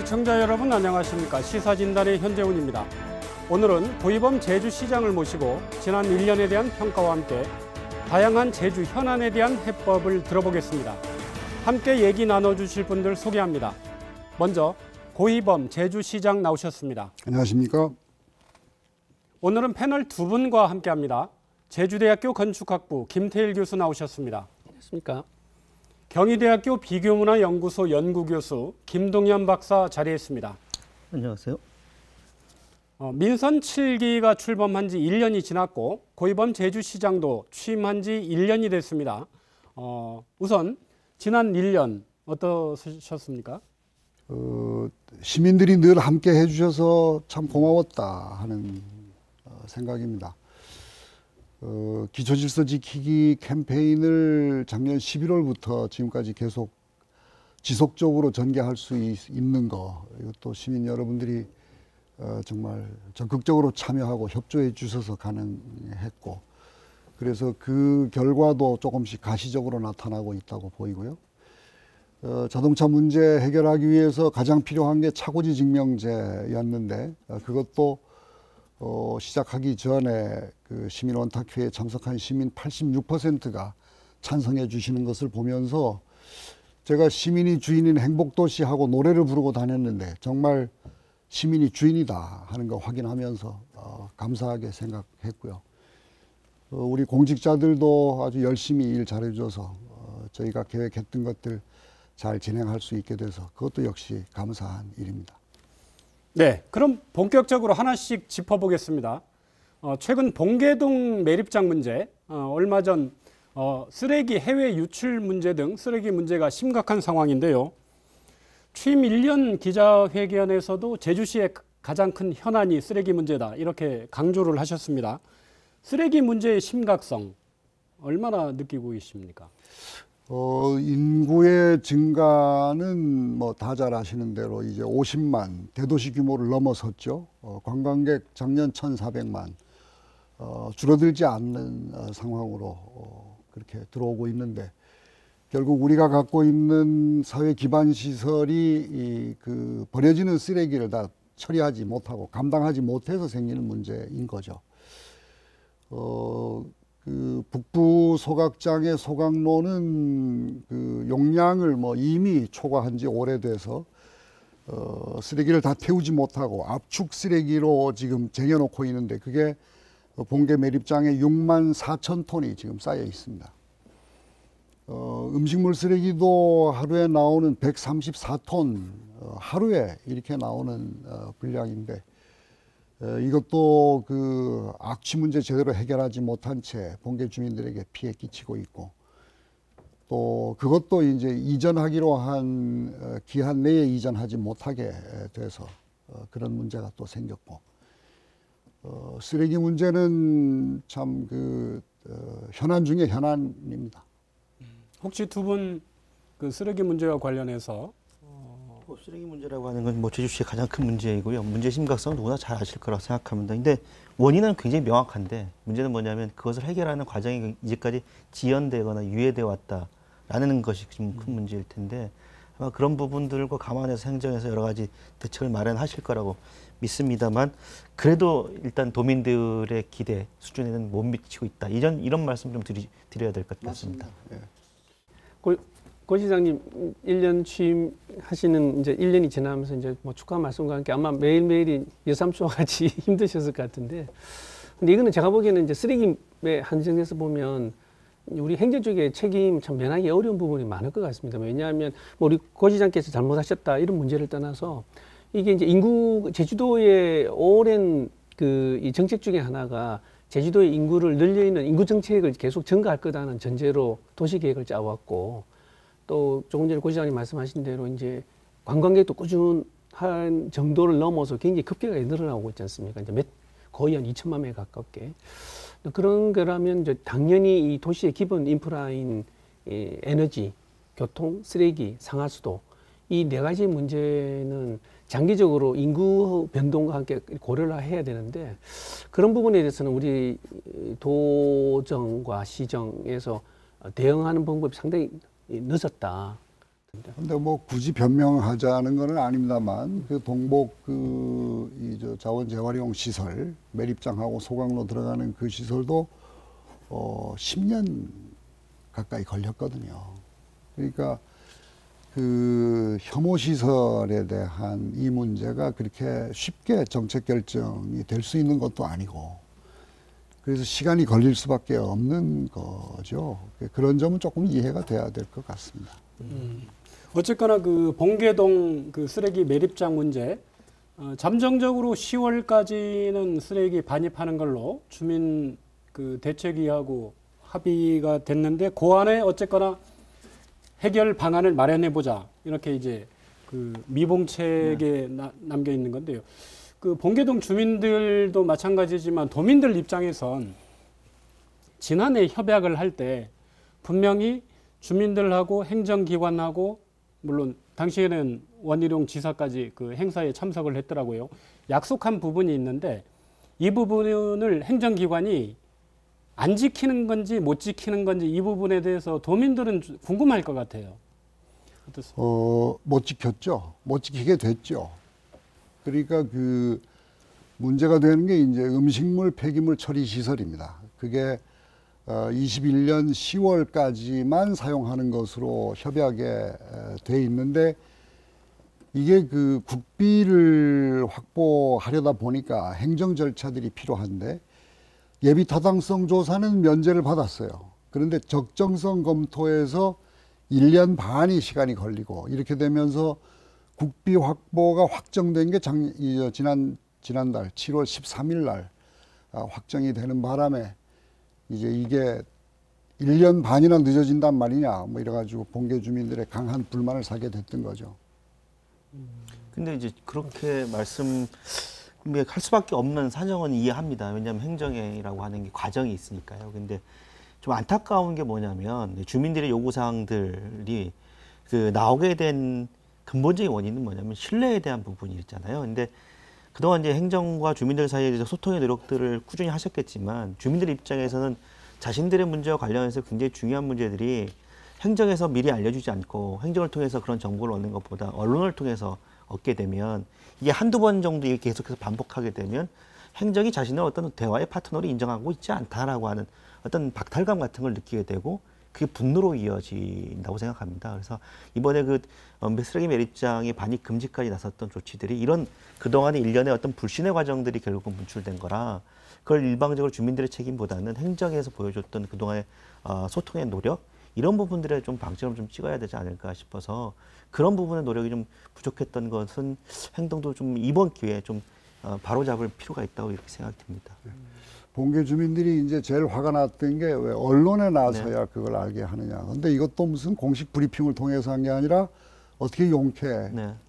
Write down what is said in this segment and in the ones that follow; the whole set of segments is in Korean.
시청자 여러분 안녕하십니까. 시사진단의 현재훈입니다. 오늘은 고이범 제주시장을 모시고 지난 1년에 대한 평가와 함께 다양한 제주 현안에 대한 해법을 들어보겠습니다. 함께 얘기 나눠주실 분들 소개합니다. 먼저 고이범 제주시장 나오셨습니다. 안녕하십니까. 오늘은 패널 두 분과 함께합니다. 제주대학교 건축학부 김태일 교수 나오셨습니다. 안녕하십니까. 경희대학교 비교문화연구소 연구교수 김동현 박사 자리했습니다. 안녕하세요. 민선 7기가 출범한 지 1년이 지났고 고이범 제주시장도 취임한 지 1년이 됐습니다. 우선 지난 1년 어떠셨습니까? 시민들이 늘 함께 해주셔서 참 고마웠다 하는 생각입니다. 기초질서 지키기 캠페인을 작년 11월부터 지금까지 계속 지속적으로 전개할 수 있는 거, 이것도 시민 여러분들이 정말 적극적으로 참여하고 협조해 주셔서 가능했고, 그래서 그 결과도 조금씩 가시적으로 나타나고 있다고 보이고요. 자동차 문제 해결하기 위해서 가장 필요한 게 차고지 증명제였는데, 그것도 시작하기 전에 그 시민 원탁회에 참석한 시민 86%가 찬성해 주시는 것을 보면서 제가 시민이 주인인 행복도시하고 노래를 부르고 다녔는데 정말 시민이 주인이다 하는 거 확인하면서 감사하게 생각했고요. 우리 공직자들도 아주 열심히 일 잘해줘서 저희가 계획했던 것들 잘 진행할 수 있게 돼서 그것도 역시 감사한 일입니다. 네, 그럼 본격적으로 하나씩 짚어보겠습니다. 최근 봉계동 매립장 문제, 얼마 전 쓰레기 해외 유출 문제 등 쓰레기 문제가 심각한 상황인데요. 취임 1년 기자회견에서도 제주시의 가장 큰 현안이 쓰레기 문제다 이렇게 강조를 하셨습니다. 쓰레기 문제의 심각성 얼마나 느끼고 계십니까? 인구의 증가는 뭐 다 잘 아시는 대로 이제 50만 대도시 규모를 넘어섰죠. 관광객 작년 1,400만 줄어들지 않는 상황으로 그렇게 들어오고 있는데, 결국 우리가 갖고 있는 사회 기반 시설이 그 버려지는 쓰레기를 다 처리하지 못하고 감당하지 못해서 생기는 문제인 거죠. 그 북부 소각장의 소각로는 그 용량을 뭐 이미 초과한 지 오래돼서 쓰레기를 다 태우지 못하고 압축 쓰레기로 지금 쟁여놓고 있는데, 그게 봉계 매립장에 6만 4천 톤이 지금 쌓여 있습니다. 음식물 쓰레기도 하루에 나오는 134톤 하루에 이렇게 나오는 분량인데, 이것도 그 악취 문제 제대로 해결하지 못한 채 봉계 주민들에게 피해 끼치고 있고, 또 그것도 이제 이전하기로 한 기한 내에 이전하지 못하게 돼서 그런 문제가 또 생겼고, 쓰레기 문제는 참 그 현안 중에 현안입니다. 혹시 두 분 그 쓰레기 문제와 관련해서 쓰레기 문제라고 하는 건 뭐 제주시의 가장 큰 문제이고요. 문제 심각성은 누구나 잘 아실 거라고 생각합니다. 근데 원인은 굉장히 명확한데, 문제는 뭐냐면 그것을 해결하는 과정이 이제까지 지연되거나 유예되어 왔다라는 것이 좀 큰 문제일 텐데, 아마 그런 부분들과 감안해서 행정에서 여러 가지 대책을 마련하실 거라고 믿습니다만, 그래도 일단 도민들의 기대 수준에는 못 미치고 있다. 이런 말씀 좀 드려야 될 것 같습니다. 네. 고 시장님 1년 취임하시는 이제 1년이 지나면서 이제 뭐 축하 말씀과 함께 아마 매일매일이 여삼수와 같이 힘드셨을 것 같은데, 근데 이거는 제가 보기에는 이제 쓰레기에 한정해서 보면 우리 행정 쪽의 책임 참 면하기 어려운 부분이 많을 것 같습니다. 왜냐하면 뭐 우리 고 시장께서 잘못하셨다 이런 문제를 떠나서 이게 이제 제주도의 오랜 그 이 정책 중에 하나가 제주도의 인구를 늘리는 인구 정책을 계속 증가할 거다는 전제로 도시 계획을 짜왔고, 또 조금 전에 고 시장님 말씀하신 대로 이제 관광객도 꾸준한 정도를 넘어서 굉장히 급격하게 늘어나고 있지 않습니까? 이제 거의 한 2천만 명 가깝게. 그런 거라면 이제 당연히 이 도시의 기본 인프라인 에너지, 교통, 쓰레기, 상하수도 이 네 가지 문제는 장기적으로 인구 변동과 함께 고려를 해야 되는데, 그런 부분에 대해서는 우리 도정과 시정에서 대응하는 방법이 상당히 늦었다. 근데 뭐 굳이 변명하자는 거는 아닙니다만 그 동복 이 자원 재활용 시설 매립장하고 소강로 들어가는 그 시설도 10년 가까이 걸렸거든요. 그러니까 그 혐오 시설에 대한 이 문제가 그렇게 쉽게 정책 결정이 될 수 있는 것도 아니고 그래서 시간이 걸릴 수밖에 없는 거죠. 그런 점은 조금 이해가 돼야 될 것 같습니다. 어쨌거나 그 봉계동 그 쓰레기 매립장 문제 잠정적으로 10월까지는 쓰레기 반입하는 걸로 주민 그 대책위하고 합의가 됐는데 그 안에 어쨌거나 해결 방안을 마련해 보자 이렇게 이제 그 미봉책에 남겨 있는 건데요. 그 봉계동 주민들도 마찬가지지만 도민들 입장에선 지난해 협약을 할 때 분명히 주민들하고 행정기관하고 물론 당시에는 원희룡 지사까지 그 행사에 참석을 했더라고요. 약속한 부분이 있는데 이 부분을 행정기관이 안 지키는 건지 못 지키는 건지 이 부분에 대해서 도민들은 궁금할 것 같아요. 어떻습니까? 못 지켰죠. 못 지키게 됐죠. 그러니까 그 문제가 되는 게 이제 음식물 폐기물 처리 시설입니다. 그게 21년 10월까지만 사용하는 것으로 협약에 돼 있는데 이게 그 국비를 확보하려다 보니까 행정 절차들이 필요한데 예비 타당성 조사는 면제를 받았어요. 그런데 적정성 검토에서 1년 반이 시간이 걸리고 이렇게 되면서 국비 확보가 확정된 게 지난달 7월 13일 날 확정이 되는 바람에 이제 이게 1년 반이나 늦어진단 말이냐 뭐 이래가지고 봉계 주민들의 강한 불만을 사게 됐던 거죠. 근데 이제 그렇게 말씀할 수밖에 없는 사정은 이해합니다. 왜냐하면 행정이라고 하는 게 과정이 있으니까요. 근데 좀 안타까운 게 뭐냐면 주민들의 요구사항들이 그 나오게 된 근본적인 원인은 뭐냐면 신뢰에 대한 부분이 있잖아요. 근데 그동안 이제 행정과 주민들 사이에 소통의 노력들을 꾸준히 하셨겠지만 주민들 입장에서는 자신들의 문제와 관련해서 굉장히 중요한 문제들이 행정에서 미리 알려주지 않고 행정을 통해서 그런 정보를 얻는 것보다 언론을 통해서 얻게 되면 이게 한두 번 정도 계속해서 반복하게 되면 행정이 자신을 어떤 대화의 파트너로 인정하고 있지 않다라고 하는 어떤 박탈감 같은 걸 느끼게 되고 그게 분노로 이어진다고 생각합니다. 그래서 이번에 그 쓰레기 매립장의 반입 금지까지 나섰던 조치들이 이런 그동안의 일련의 어떤 불신의 과정들이 결국 분출된 거라 그걸 일방적으로 주민들의 책임보다는 행정에서 보여줬던 그동안의 소통의 노력 이런 부분들에 좀 방점을 좀 찍어야 되지 않을까 싶어서 그런 부분의 노력이 좀 부족했던 것은 행동도 좀 이번 기회에 좀 바로잡을 필요가 있다고 이렇게 생각됩니다. 봉계 주민들이 이제 제일 화가 났던 게 왜 언론에 나서야 그걸 알게 하느냐. 근데 이것도 무슨 공식 브리핑을 통해서 한 게 아니라 어떻게 용케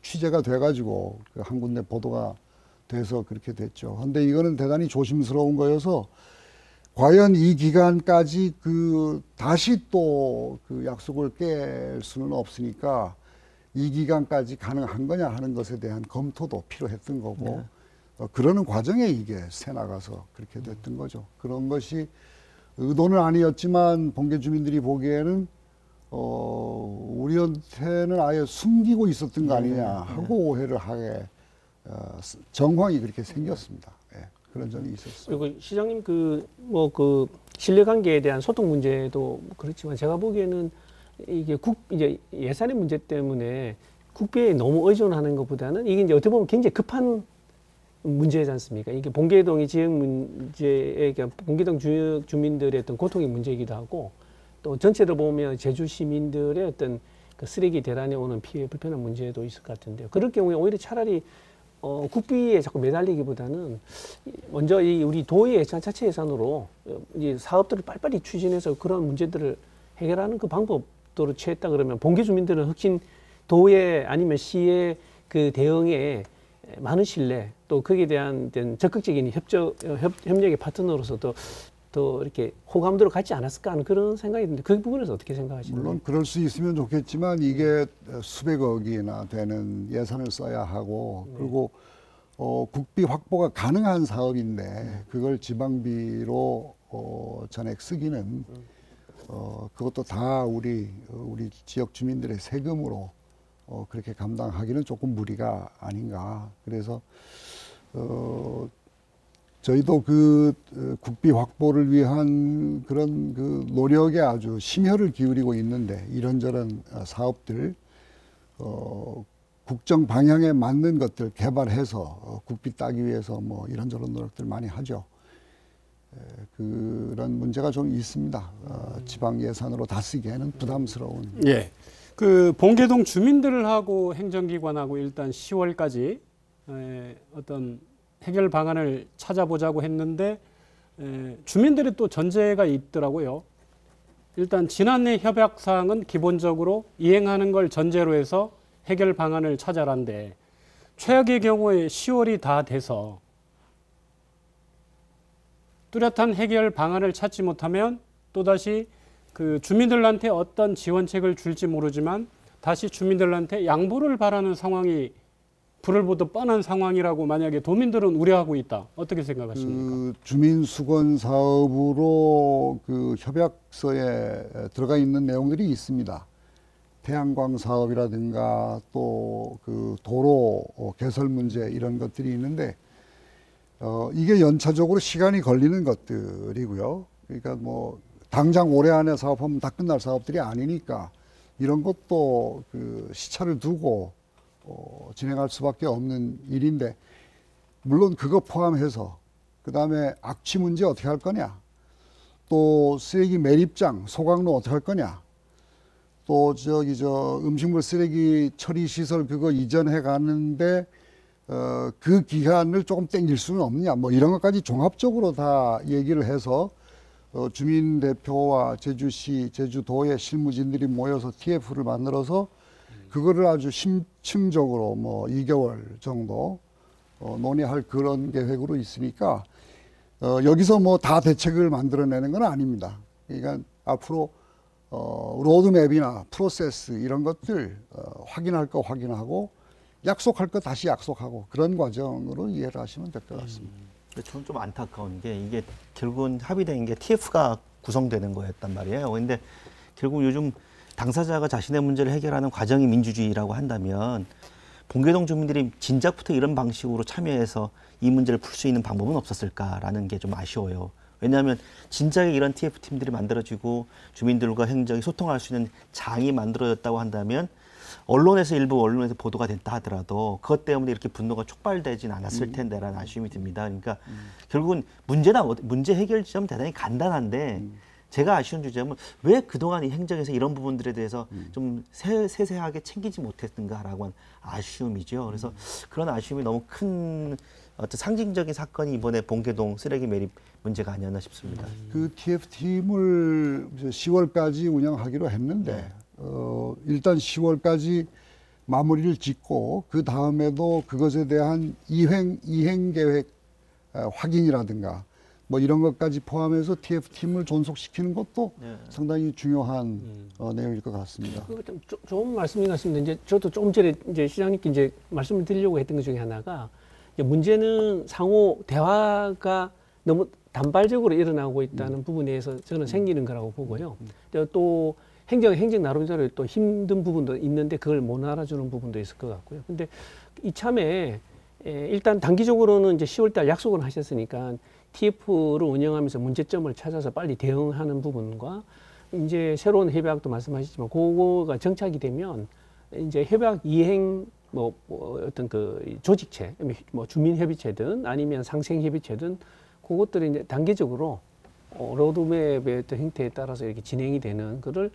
취재가 돼가지고 그 한 군데 보도가 돼서 그렇게 됐죠. 근데 이거는 대단히 조심스러운 거여서 과연 이 기간까지 다시 또 그 약속을 깰 수는 없으니까 이 기간까지 가능한 거냐 하는 것에 대한 검토도 필요했던 거고 그러는 과정에 이게 새 나가서 그렇게 됐던 거죠. 그런 것이 의도는 아니었지만 봉계 주민들이 보기에는 우리한테는 아예 숨기고 있었던 거 아니냐 하고 오해를 하게 정황이 그렇게 생겼습니다. 예, 그런 점이 있었어요. 그리고 시장님 그 신뢰관계에 대한 소통 문제도 그렇지만 제가 보기에는 이게 이제 예산의 문제 때문에 국비에 너무 의존하는 것보다는 이게 이제 어떻게 보면 굉장히 급한 문제지 않습니까? 이게 봉계동이 지역 문제에 봉계동 지역 주민들의 어떤 고통의 문제이기도 하고 또 전체로 보면 제주 시민들의 어떤 그 쓰레기 대란에 오는 피해 불편한 문제도 있을 것 같은데요. 그럴 경우에 오히려 차라리 국비에 자꾸 매달리기보다는 먼저 우리 도의 예산 자체 예산으로 이 사업들을 빨리빨리 추진해서 그런 문제들을 해결하는 그 방법도로 취했다 그러면 봉계 주민들은 흑신 도의 아니면 시의 그 대응에 많은 신뢰 또 거기에 대한 적극적인 협력의 파트너로서도 더 이렇게 호감도를 갖지 않았을까 하는 그런 생각이 드는데 그 부분에서 어떻게 생각하시나요? 물론 그럴 수 있으면 좋겠지만 이게 수백억이나 되는 예산을 써야 하고 그리고 국비 확보가 가능한 사업인데 그걸 지방비로 전액 쓰기는 그것도 다 우리 지역 주민들의 세금으로 그렇게 감당하기는 조금 무리가 아닌가. 그래서 저희도 그 국비 확보를 위한 그런 그 노력에 아주 심혈을 기울이고 있는데, 이런저런 사업들 국정 방향에 맞는 것들 개발해서 국비 따기 위해서 뭐 이런저런 노력들 많이 하죠. 그런 문제가 좀 있습니다. 지방 예산으로 다 쓰기에는 부담스러운. 예. 그 봉계동 주민들하고 행정기관하고 일단 10월까지 어떤 해결 방안을 찾아보자고 했는데 주민들이 또 전제가 있더라고요. 일단 지난해 협약사항은 기본적으로 이행하는 걸 전제로 해서 해결 방안을 찾아라는데, 최악의 경우에 10월이 다 돼서 뚜렷한 해결 방안을 찾지 못하면 또다시 그 주민들한테 어떤 지원책을 줄지 모르지만 다시 주민들한테 양보를 바라는 상황이 불을 보듯 뻔한 상황이라고 만약에 도민들은 우려하고 있다. 어떻게 생각하십니까? 그 주민 수건 사업으로 그 협약서에 들어가 있는 내용들이 있습니다. 태양광 사업이라든가 또 그 도로 개설 문제 이런 것들이 있는데 이게 연차적으로 시간이 걸리는 것들이고요. 그러니까 뭐 당장 올해 안에 사업하면 다 끝날 사업들이 아니니까 이런 것도 그 시차를 두고 진행할 수밖에 없는 일인데, 물론 그거 포함해서 그다음에 악취 문제 어떻게 할 거냐, 또 쓰레기 매립장 소각로 어떻게 할 거냐, 또 음식물 쓰레기 처리 시설 그거 이전해 가는데 그 기간을 조금 땡길 수는 없느냐, 뭐 이런 것까지 종합적으로 다 얘기를 해서 주민 대표와 제주시, 제주도의 실무진들이 모여서 TF를 만들어서 그거를 아주 심층적으로 뭐 2개월 정도 논의할 그런 계획으로 있으니까 여기서 뭐 다 대책을 만들어내는 건 아닙니다. 그러니까 앞으로 로드맵이나 프로세스 이런 것들 확인할 거 확인하고 약속할 거 다시 약속하고 그런 과정으로 이해를 하시면 될 것 같습니다. 저는 좀 안타까운 게 이게 결국은 합의된 게 TF가 구성되는 거였단 말이에요. 근데 결국 요즘 당사자가 자신의 문제를 해결하는 과정이 민주주의라고 한다면 봉계동 주민들이 진작부터 이런 방식으로 참여해서 이 문제를 풀 수 있는 방법은 없었을까라는 게 좀 아쉬워요. 왜냐하면 진작에 이런 TF팀들이 만들어지고 주민들과 행정이 소통할 수 있는 장이 만들어졌다고 한다면 일부 언론에서 보도가 됐다 하더라도 그것 때문에 이렇게 분노가 촉발되진 않았을 텐데라는 아쉬움이 듭니다. 그러니까 결국은 문제 해결 지점 대단히 간단한데 제가 아쉬운 주제는 왜 그동안 이 행정에서 이런 부분들에 대해서 좀 세세하게 챙기지 못했는가라고 하는 아쉬움이죠. 그래서 그런 아쉬움이 너무 큰 어떤 상징적인 사건이 이번에 봉계동 쓰레기 매립 문제가 아니었나 싶습니다. 그 TF팀을 10월까지 운영하기로 했는데 일단 10월까지 마무리를 짓고 그 다음에도 그것에 대한 이행 계획 확인이라든가 뭐 이런 것까지 포함해서 TF팀을 존속시키는 것도 상당히 중요한 내용일 것 같습니다. 좀 좋은 말씀인 것 같습니다. 이제 저도 조금 전에 이제 시장님께 이제 말씀을 드리려고 했던 것 중에 하나가 문제는 상호 대화가 너무 단발적으로 일어나고 있다는 부분에 대해서 저는 생기는 거라고 보고요. 또 행정 나름대로 또 힘든 부분도 있는데 그걸 못 알아주는 부분도 있을 것 같고요. 근데 이참에 일단 단기적으로는 이제 10월달 약속을 하셨으니까 TF를 운영하면서 문제점을 찾아서 빨리 대응하는 부분과 이제 새로운 협약도 말씀하셨지만 그거가 정착이 되면 이제 협약 이행 뭐 어떤 그 조직체, 뭐 주민협의체든 아니면 상생협의체든 그것들이 이제 단계적으로 로드맵의 어떤 형태에 따라서 이렇게 진행이 되는 거를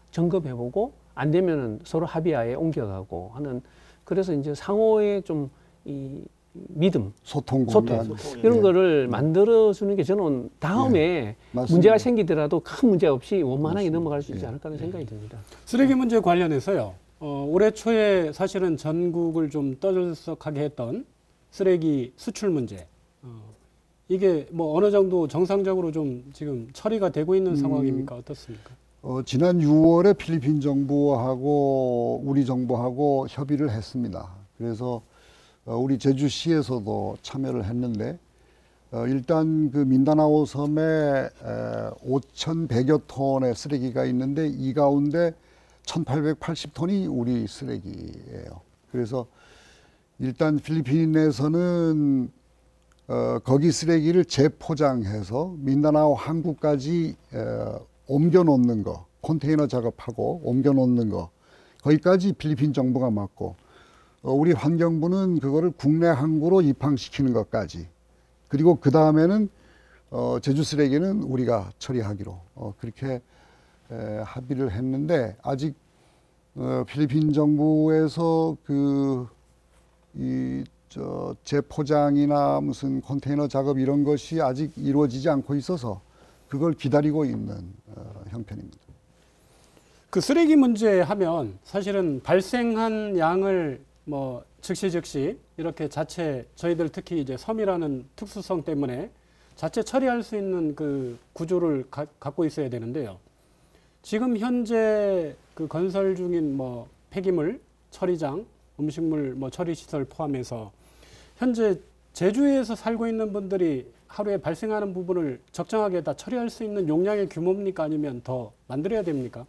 점검해보고 안 되면은 서로 합의하에 옮겨가고 하는, 그래서 이제 상호의 좀 이 믿음, 소통 공간 이런 거를 만들어주는 게 저는 다음에 문제가 생기더라도 큰 문제 없이 원만하게 넘어갈 수 있지 않을까 하는 생각이 듭니다. 쓰레기 문제 관련해서요. 올해 초에 사실은 전국을 좀 떠들썩하게 했던 쓰레기 수출 문제. 이게 뭐 어느 정도 정상적으로 좀 지금 처리가 되고 있는 상황입니까? 어떻습니까? 지난 6월에 필리핀 정부하고 우리 정부하고 협의를 했습니다. 그래서 우리 제주시에서도 참여를 했는데 일단 그 민다나오 섬에 5,100여 톤의 쓰레기가 있는데 이 가운데 1,880톤이 우리 쓰레기예요. 그래서 일단 필리핀에서는 거기 쓰레기를 재포장해서 민다나오 항구까지 옮겨 놓는 거, 컨테이너 작업하고 옮겨 놓는 거, 거기까지 필리핀 정부가 맡고 우리 환경부는 그거를 국내 항구로 입항시키는 것까지, 그리고 그 다음에는 제주 쓰레기는 우리가 처리하기로 그렇게 합의를 했는데, 아직 필리핀 정부에서 재포장이나 무슨 컨테이너 작업 이런 것이 아직 이루어지지 않고 있어서 그걸 기다리고 있는 형편입니다. 그 쓰레기 문제 하면 사실은 발생한 양을 뭐 즉시 이렇게 자체 저희들 특히 이제 섬이라는 특수성 때문에 자체 처리할 수 있는 그 구조를 갖고 있어야 되는데요. 지금 현재 그 건설 중인 뭐 폐기물 처리장, 음식물 뭐 처리 시설 포함해서 현재 제주에서 살고 있는 분들이 하루에 발생하는 부분을 적정하게 다 처리할 수 있는 용량의 규모입니까? 아니면 더 만들어야 됩니까?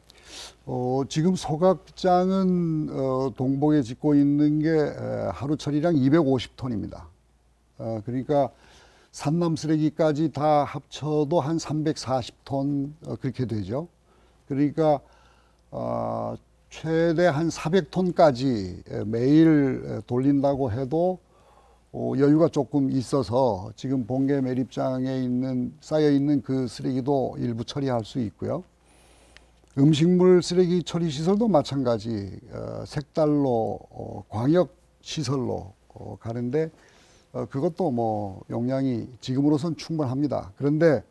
지금 소각장은 동봉에 짓고 있는 게 하루 처리량 250톤입니다. 그러니까 산남 쓰레기까지 다 합쳐도 한 340톤 그렇게 되죠. 그러니까 최대 한 400톤까지 매일 돌린다고 해도 여유가 조금 있어서 지금 본계 매립장에 쌓여 있는 그 쓰레기도 일부 처리할 수 있고요. 음식물 쓰레기 처리 시설도 마찬가지 색달로 광역 시설로 가는데 그것도 뭐 용량이 지금으로선 충분합니다. 그런데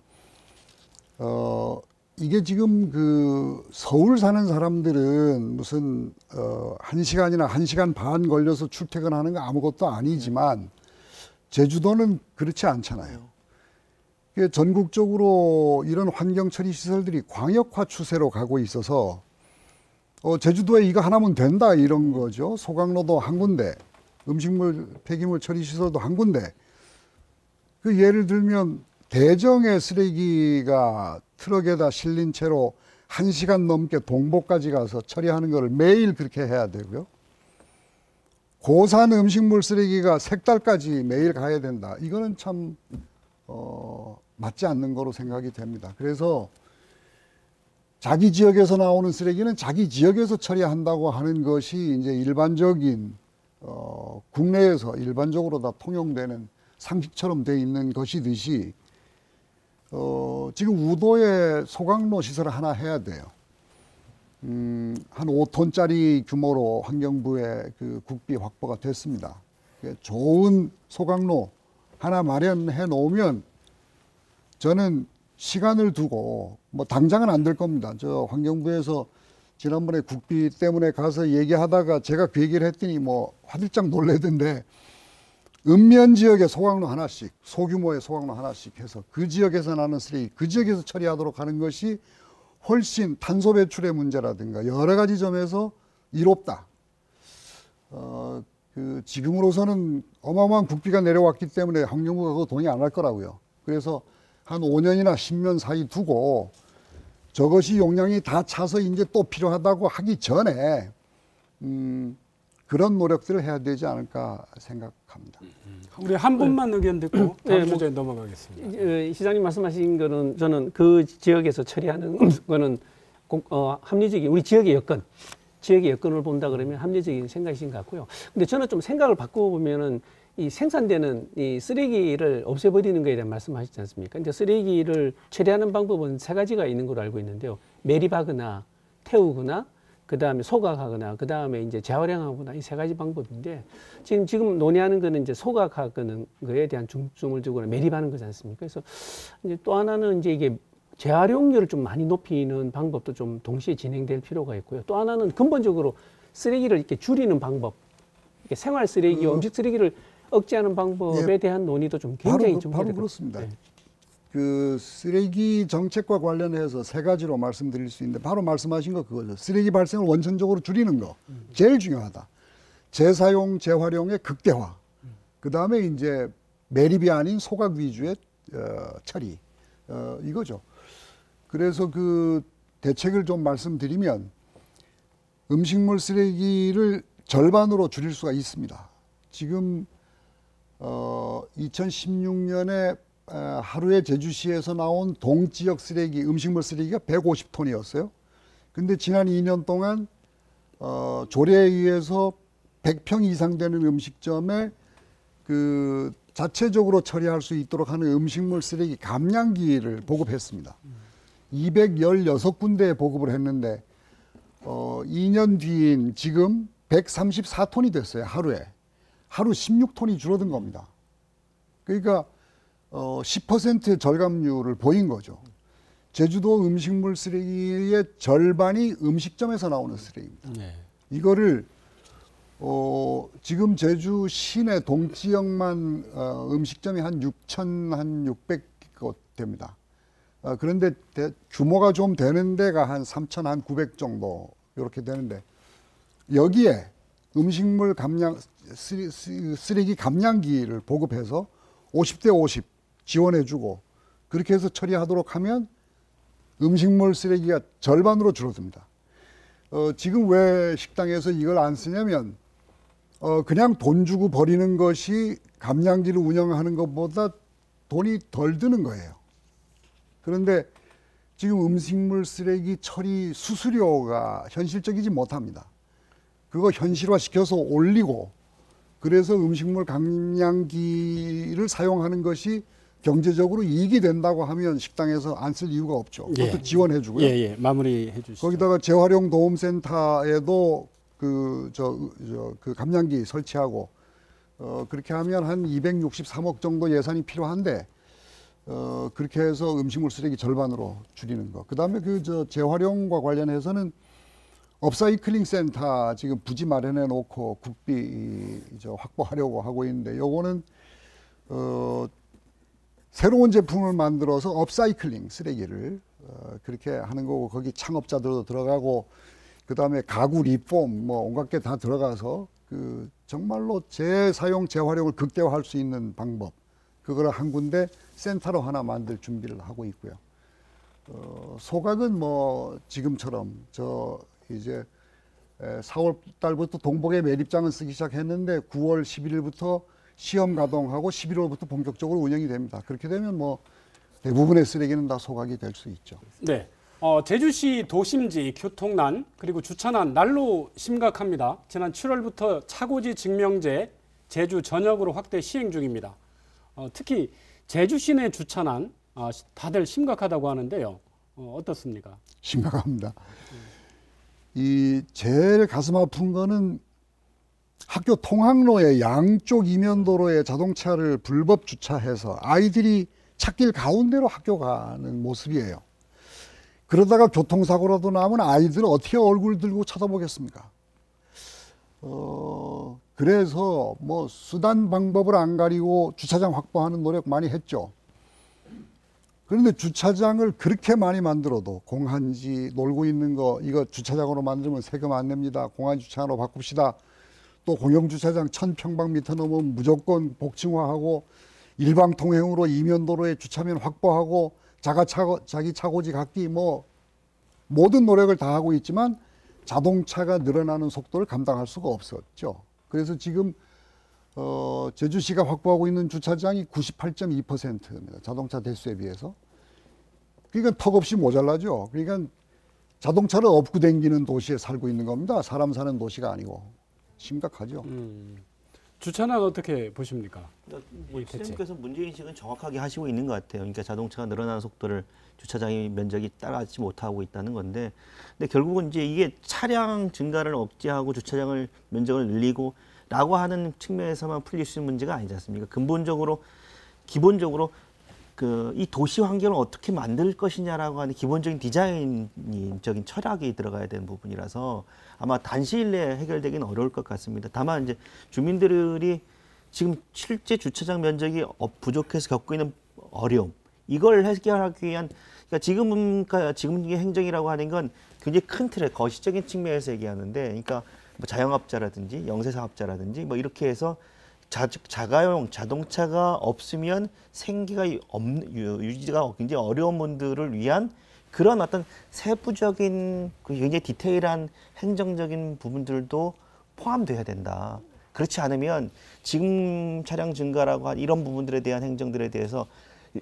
이게 지금 그 서울 사는 사람들은 무슨 1시간이나 1시간 반 걸려서 출퇴근하는 거 아무것도 아니지만 제주도는 그렇지 않잖아요. 전국적으로 이런 환경 처리 시설들이 광역화 추세로 가고 있어서 제주도에 이거 하나면 된다 이런 거죠. 소각로도 한 군데, 음식물 폐기물 처리 시설도 한 군데. 그 예를 들면 대정의 쓰레기가 트럭에다 실린 채로 1시간 넘게 동보까지 가서 처리하는 것을 매일 그렇게 해야 되고요. 고산 음식물 쓰레기가 색달까지 매일 가야 된다. 이거는 참 맞지 않는 거로 생각이 됩니다. 그래서 자기 지역에서 나오는 쓰레기는 자기 지역에서 처리한다고 하는 것이 이제 일반적인 국내에서 일반적으로 다 통용되는 상식처럼 돼 있는 것이듯이 지금 우도에 소각로 시설을 하나 해야 돼요. 한 5톤짜리 규모로 환경부의 그 국비 확보가 됐습니다. 좋은 소각로 하나 마련해 놓으면 저는 시간을 두고 뭐 당장은 안 될 겁니다. 저 환경부에서 지난번에 국비 때문에 가서 얘기하다가 제가 그 얘기를 했더니 뭐 화들짝 놀래던데 읍면 지역에 소각로 하나씩, 소규모의 소각로 하나씩 해서 그 지역에서 나는 쓰레기 그 지역에서 처리하도록 하는 것이 훨씬 탄소 배출의 문제라든가 여러 가지 점에서 이롭다. 지금으로서는 어마어마한 국비가 내려왔기 때문에 환경부가 그거 동의 안 할 거라고요. 그래서 한 5년이나 10년 사이 두고 저것이 용량이 다 차서 이제 또 필요하다고 하기 전에 그런 노력들을 해야 되지 않을까 생각합니다. 우리 한 분만 의견 듣고 다음 주제에 넘어가겠습니다. 시장님 말씀하신 거는 저는 그 지역에서 처리하는 거는 합리적인 우리 지역의 여건을 본다 그러면 합리적인 생각이신 것 같고요. 근데 저는 좀 생각을 바꿔보면은 이 생산되는 이 쓰레기를 없애버리는 거에 대한 말씀하셨지 않습니까? 이제 쓰레기를 처리하는 방법은 세 가지가 있는 걸로 알고 있는데요. 매립하거나 태우거나 그 다음에 소각하거나 그 다음에 이제 재활용하거나 이 세 가지 방법인데 지금 논의하는 거는 이제 소각하는 거에 대한 중점을 두거나 매립하는 거지 않습니까? 그래서 이제 또 하나는 이제 이게 재활용률을 좀 많이 높이는 방법도 좀 동시에 진행될 필요가 있고요. 또 하나는 근본적으로 쓰레기를 이렇게 줄이는 방법, 이렇게 생활 쓰레기, 음식 쓰레기를 억제하는 방법에 대한 논의도 좀 굉장히 바로 그렇습니다. 그 쓰레기 정책과 관련해서 세 가지로 말씀드릴 수 있는데 바로 말씀하신 거 그거죠. 쓰레기 발생을 원천적으로 줄이는 거 제일 중요하다. 재사용, 재활용의 극대화. 그 다음에 이제 매립이 아닌 소각 위주의 처리 이거죠. 그래서 그 대책을 좀 말씀드리면 음식물 쓰레기를 절반으로 줄일 수가 있습니다. 지금 2016년에 하루에 제주시에서 나온 동지역 쓰레기, 음식물 쓰레기가 150톤이었어요. 근데 지난 2년 동안 조례에 의해서 100평 이상 되는 음식점에 그 자체적으로 처리할 수 있도록 하는 음식물 쓰레기 감량기를 보급했습니다. 216군데에 보급을 했는데 2년 뒤인 지금 134톤이 됐어요. 하루에. 하루 16톤이 줄어든 겁니다. 그러니까 10% 절감률을 보인 거죠. 제주도 음식물 쓰레기의 절반이 음식점에서 나오는 쓰레기입니다. 네. 이거를 지금 제주 시내 동지역만 음식점이 한 6,600곳 됩니다. 그런데 규모가 좀 되는 데가 한 3,900 정도 이렇게 되는데 여기에 음식물 감량 쓰레기 감량기를 보급해서 50대 50 지원해주고 그렇게 해서 처리하도록 하면 음식물 쓰레기가 절반으로 줄어듭니다. 지금 왜 식당에서 이걸 안 쓰냐면 그냥 돈 주고 버리는 것이 감량기를 운영하는 것보다 돈이 덜 드는 거예요. 그런데 지금 음식물 쓰레기 처리 수수료가 현실적이지 못합니다. 그거 현실화시켜서 올리고 그래서 음식물 감량기를 사용하는 것이 경제적으로 이익이 된다고 하면 식당에서 안 쓸 이유가 없죠. 그것도 예. 지원해 주고요. 예, 마무리해 주시죠. 거기다가 재활용 도움센터에도 그 감량기 설치하고 그렇게 하면 한 263억 정도 예산이 필요한데 그렇게 해서 음식물 쓰레기 절반으로 줄이는 거. 그다음에 재활용과 관련해서는 업사이클링 센터 지금 부지 마련해 놓고 국비 확보하려고 하고 있는데 요거는 새로운 제품을 만들어서 업사이클링 쓰레기를 그렇게 하는 거고 거기 창업자들도 들어가고 그다음에 가구 리폼 뭐 온갖 게 다 들어가서 그 정말로 재사용 재활용을 극대화할 수 있는 방법 그거를 한 군데 센터로 하나 만들 준비를 하고 있고요. 소각은 뭐 지금처럼 이제 4월 달부터 동복의 매립장은 쓰기 시작했는데 9월 11일부터 시험 가동하고 11월부터 본격적으로 운영이 됩니다. 그렇게 되면 뭐 대부분의 쓰레기는 다 소각이 될 수 있죠. 네. 제주시 도심지 교통난 그리고 주차난 날로 심각합니다. 지난 7월부터 차고지 증명제 제주 전역으로 확대 시행 중입니다. 특히 제주 시내 주차난 다들 심각하다고 하는데요. 어떻습니까? 심각합니다. 이 제일 가슴 아픈 거는 학교 통학로의 양쪽 이면도로에 자동차를 불법 주차해서 아이들이 찻길 가운데로 학교 가는 모습이에요. 그러다가 교통사고라도 나면 아이들은 어떻게 얼굴 들고 쳐다보겠습니까? 그래서 뭐 수단 방법을 안 가리고 주차장 확보하는 노력 많이 했죠. 그런데 주차장을 그렇게 많이 만들어도 공한지 놀고 있는 거 이거 주차장으로 만들면 세금 안 냅니다. 공한지 주차장으로 바꿉시다. 또 공영주차장 1000평방미터 넘으면 무조건 복층화하고 일방 통행으로 이면도로에 주차면 확보하고 자기 차고지 각기 뭐 모든 노력을 다 하고 있지만 자동차가 늘어나는 속도를 감당할 수가 없었죠. 그래서 지금 제주시가 확보하고 있는 주차장이 98.2%입니다. 자동차 대수에 비해서. 그러니까 턱없이 모자라죠. 그러니까 자동차를 업고 댕기는 도시에 살고 있는 겁니다. 사람 사는 도시가 아니고. 심각하죠. 주차난 어떻게 보십니까? 시장님께서 문제인식은 정확하게 하시고 있는 것 같아요. 그러니까 자동차가 늘어나는 속도를 주차장의 면적이 따라가지 못하고 있다는 건데, 근데 결국은 이제 이게 차량 증가를 억제하고 주차장을 면적을 늘리고라고 하는 측면에서만 풀릴 수 있는 문제가 아니지 않습니까? 근본적으로 기본적으로 이 도시 환경을 어떻게 만들 것이냐라고 하는 기본적인 디자인적인 철학이 들어가야 되는 부분이라서 아마 단시일 내에 해결되기는 어려울 것 같습니다. 다만 이제 주민들이 지금 실제 주차장 면적이 부족해서 겪고 있는 어려움, 이걸 해결하기 위한, 그러니까 지금의 행정이라고 하는 건 굉장히 큰 틀의 거시적인 측면에서 얘기하는데, 그러니까 뭐 자영업자라든지 영세사업자라든지 뭐 이렇게 해서 자가용 자동차가 없으면 생계가 유지가 굉장히 어려운 분들을 위한 그런 어떤 세부적인 그 굉장히 디테일한 행정적인 부분들도 포함돼야 된다. 그렇지 않으면 지금 차량 증가라고 한 이런 부분들에 대한 행정들에 대해서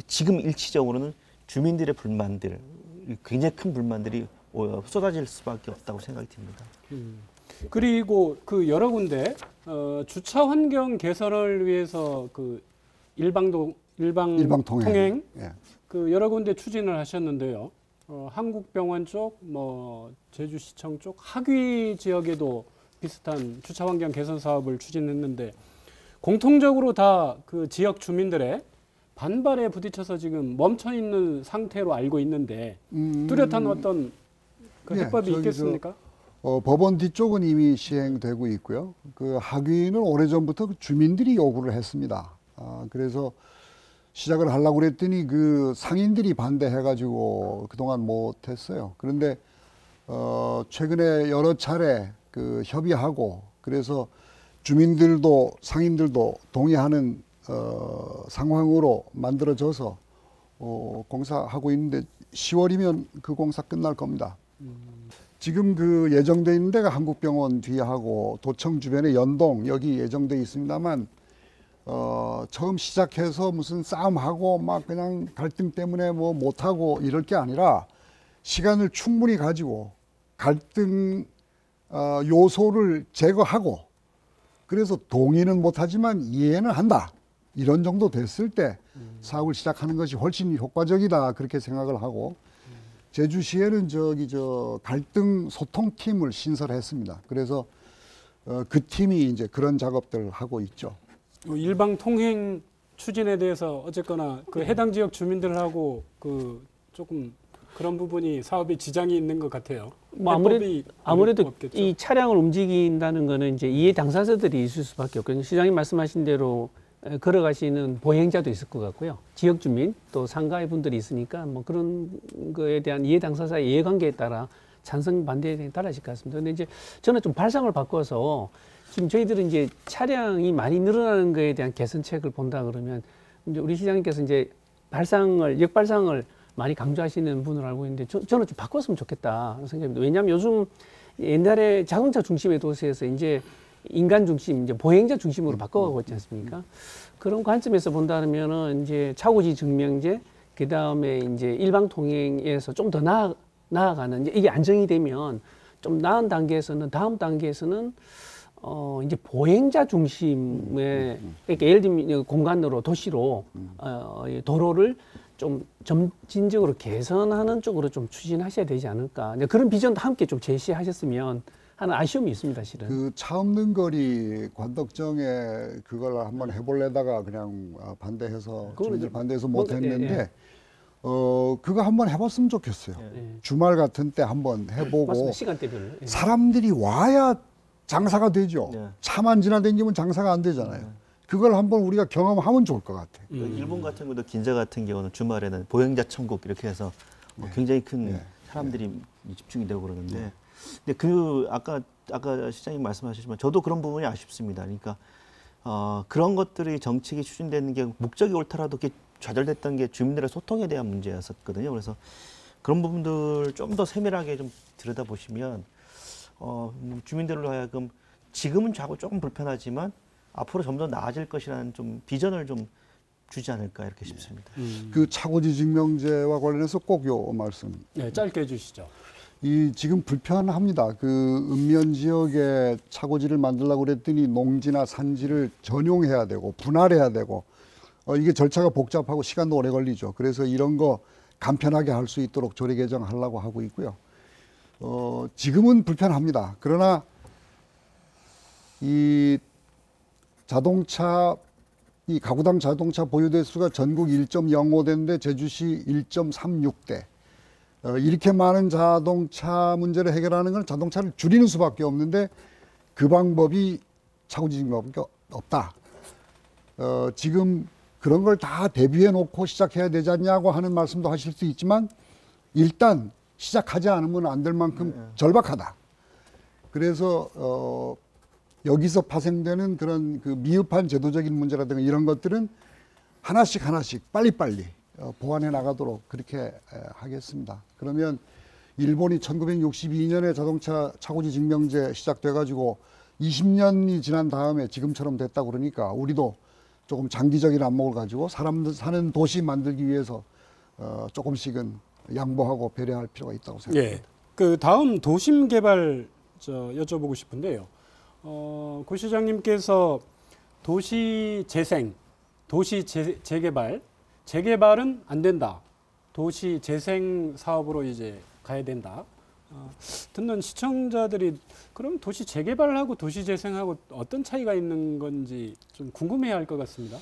지금 일치적으로는 주민들의 불만들, 굉장히 큰 불만들이 쏟아질 수밖에 없다고 생각이 듭니다. 그리고 그 여러 군데 주차 환경 개선을 위해서 그 일방 통행 예. 그 여러 군데 추진을 하셨는데요. 한국병원 쪽, 뭐 제주시청 쪽, 하귀 지역에도 비슷한 주차 환경 개선 사업을 추진했는데 공통적으로 다 그 지역 주민들의 반발에 부딪혀서 지금 멈춰 있는 상태로 알고 있는데 뚜렷한 어떤 그 예, 해법이 저기 있겠습니까? 법원 뒤쪽은 이미 시행되고 있고요. 그 하귀는 오래전부터 그 주민들이 요구를 했습니다. 그래서 시작을 하려고 그랬더니 그 상인들이 반대해가지고 그동안 못했어요. 그런데 최근에 여러 차례 그 협의하고 그래서 주민들도 상인들도 동의하는 상황으로 만들어져서 공사하고 있는데 10월이면 그 공사 끝날 겁니다. 지금 그 예정돼 있는 데가 한국병원 뒤하고 도청 주변에 연동 여기 예정돼 있습니다만 처음 시작해서 무슨 싸움하고 막 그냥 갈등 때문에 뭐 못하고 이럴 게 아니라 시간을 충분히 가지고 갈등 요소를 제거하고 그래서 동의는 못하지만 이해는 한다. 이런 정도 됐을 때 사업을 시작하는 것이 훨씬 효과적이다. 그렇게 생각을 하고 제주시에는 갈등 소통팀을 신설했습니다. 그래서 그 팀이 이제 그런 작업들을 하고 있죠. 일방 통행 추진에 대해서 어쨌거나 그 해당 지역 주민들하고 그 조금 그런 부분이 사업에 지장이 있는 것 같아요. 뭐 아무래도 이 차량을 움직인다는 거는 이제 이해 당사자들이 있을 수밖에 없거든요. 시장님 말씀하신 대로 걸어가시는 보행자도 있을 것 같고요. 지역 주민 또 상가의 분들이 있으니까 뭐 그런 거에 대한 이해 당사자의 이해관계에 따라 찬성 반대에 달라질 것 같습니다. 근데 이제 저는 좀 발상을 바꿔서 지금 저희들은 이제 차량이 많이 늘어나는 거에 대한 개선책을 본다 그러면 이제 우리 시장님께서 이제 역발상을 많이 강조하시는 분을 알고 있는데 저는 좀 바꿨으면 좋겠다 생각합니다. 왜냐하면 요즘 옛날에 자동차 중심의 도시에서 이제 인간 중심, 이제 보행자 중심으로 바꿔가고 있지 않습니까? 그런 관점에서 본다면은 이제 차고지 증명제, 그 다음에 이제 일방 통행에서 좀 더 나아가는 이게 안정이 되면 좀 나은 단계에서는 다음 단계에서는 이제 보행자 중심의 그러니까 예를 들면 공간으로 도시로 도로를 좀 점진적으로 개선하는 쪽으로 좀 추진하셔야 되지 않을까. 그런 비전도 함께 좀 제시하셨으면 하는 아쉬움이 있습니다, 실은. 그 차 없는 거리 관덕정에 그걸 한번 해볼래다가 그냥 반대해서 주민들 반대해서 못했는데 그거 한번 해봤으면 좋겠어요. 주말 같은 때 한번 해보고 맞습니다. 시간대별로. 사람들이 와야 장사가 되죠. 차만 지나다니면 장사가 안 되잖아요. 그걸 한번 우리가 경험하면 좋을 것 같아요. 일본 같은 경우도 긴자 같은 경우는 주말에는 보행자 천국 이렇게 해서 굉장히 큰 사람들이 집중이 되고 그러는데 근데 아까 시장님 말씀하셨지만 저도 그런 부분이 아쉽습니다. 그러니까 그런 것들이 정책이 추진되는 게 목적이 옳더라도 이렇게 좌절됐던 게 주민들의 소통에 대한 문제였었거든요. 그래서 그런 부분들 좀 더 세밀하게 좀 들여다보시면 주민들로 하여금 지금은 조금 불편하지만 앞으로 점점 나아질 것이라는 좀 비전을 좀 주지 않을까 이렇게 싶습니다. 그 차고지 증명제와 관련해서 꼭 요 말씀. 네, 짧게 해주시죠. 지금 불편합니다. 그 읍면 지역에 차고지를 만들려고 그랬더니 농지나 산지를 전용해야 되고 분할해야 되고 이게 절차가 복잡하고 시간도 오래 걸리죠. 그래서 이런 거 간편하게 할 수 있도록 조례 개정하려고 하고 있고요. 지금은 불편합니다. 그러나 이 가구당 자동차 보유 대수가 전국 1.05대인데 제주시 1.36대. 이렇게 많은 자동차 문제를 해결하는 건 자동차를 줄이는 수밖에 없는데 그 방법이 차고지 증명밖에 없다. 지금 그런 걸 다 대비해 놓고 시작해야 되지 않냐고 하는 말씀도 하실 수 있지만 일단 시작하지 않으면 안 될 만큼 절박하다. 그래서 여기서 파생되는 그런 그 미흡한 제도적인 문제라든가 이런 것들은 하나씩 빨리빨리 보완해 나가도록 그렇게 하겠습니다. 그러면 일본이 1962년에 자동차 차고지 증명제 시작돼 가지고 20년이 지난 다음에 지금처럼 됐다 그러니까 우리도 조금 장기적인 안목을 가지고 사람들 사는 도시 만들기 위해서 조금씩은 양보하고 배려할 필요가 있다고 생각합니다. 예. 그 다음 도심 개발 여쭤보고 싶은데요. 고 시장님께서 도시 재생, 도시 재개발은 안 된다. 도시 재생 사업으로 이제 가야 된다. 듣는 시청자들이 그럼 도시 재개발하고 도시 재생하고 어떤 차이가 있는 건지 좀 궁금해할 것 같습니다.